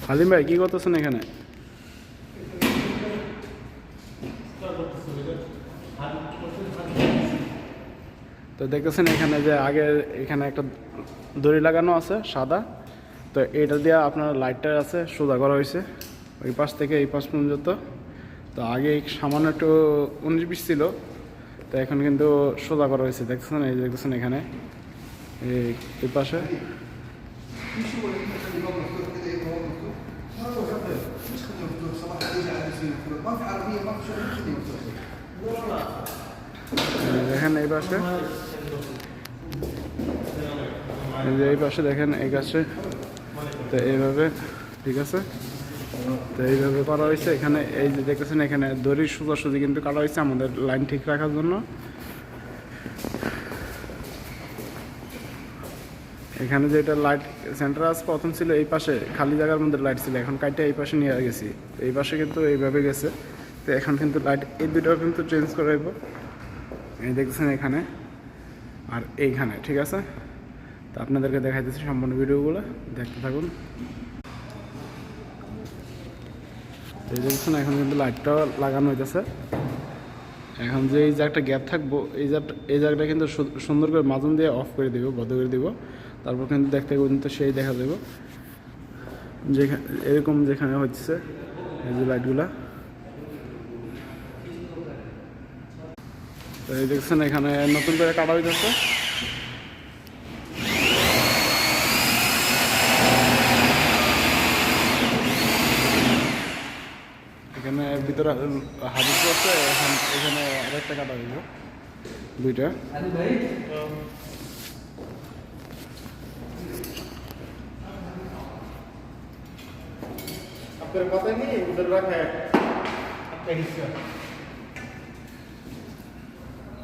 হালিম ভাই কি করতেছেন এখানে? তো দেখতেছেন এখানে যে আগে এখানে একটা দড়ি লাগানো আছে সাদা, তো এটা দিয়ে আপনার লাইটটা আছে সোজা করা হয়েছে ওই পাশ থেকে এই পাশ পর্যন্ত। তো আগে সামান্য একটু 19-20 ছিল, তো এখন কিন্তু সোজা করা হয়েছে। দেখতেছেন এই দেখতেছেন এখানে এই পাশে দেখেন এই পাশে, এই পাশে দেখেন এই গাছে, তো এইভাবে ঠিক আছে। তো এইভাবে করা হয়েছে এখানে, এই যে দেখতেছেন এখানে দড়ির সোজাসুজি কিন্তু কাটা হয়েছে আমাদের লাইন ঠিক রাখার জন্য। এখানে যেটা লাইট সেন্টার আছে প্রথম ছিল এই পাশে খালি জায়গার মধ্যে লাইট ছিল, এখন কাইটে এই পাশে নিয়ে গেছি। এই পাশে কিন্তু এইভাবে গেছে, তো এখন কিন্তু লাইট এই দুটাও কিন্তু চেঞ্জ করাইব। এই দেখতেছেন এখানে আর এইখানে, ঠিক আছে। তো আপনাদেরকে দেখাইতেছি সম্পূর্ণ ভিডিওগুলো, দেখতে থাকুন। এই দেখছেন এখন কিন্তু লাইটটাও লাগানো হইতেছে। এখন যে এই যে একটা গ্যাপ থাকবো, এই জায়গাটা কিন্তু সুন্দর করে মাঝন দিয়ে অফ করে দিব, বন্ধ করে দিব। তারপর কিন্তু দেখতে কিন্তু সেই দেখা যাবে যেখানে এরকম যেখানে হচ্ছে এই যে লাইটগুলা। তো এই দেখছেন এখানে নতুন করে কাটা হইতেছে। এখানে ভিতরে হাজির করছে, এখন এখানে আরেকটা কাটা হইব, দুইটা।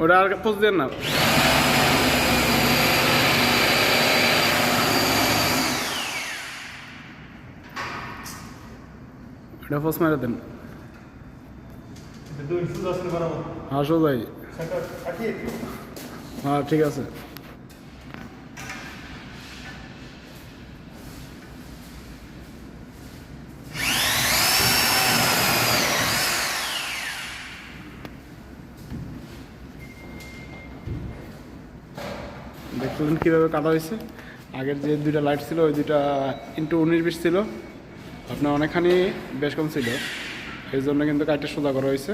ওটা আর পোস্ট দেন না, ওটা পোস্ট মেরে দেন। হ্যাঁ সোজাই, হ্যাঁ ঠিক আছে। দেখতেছেন কীভাবে কাটা হয়েছে। আগের যে দুইটা লাইট ছিল ওই দুইটা ইন্টু 19-20 ছিল, আপনার অনেকখানি বেশ কম ছিল, এই জন্য কিন্তু কাঠটা সোজা করা হয়েছে।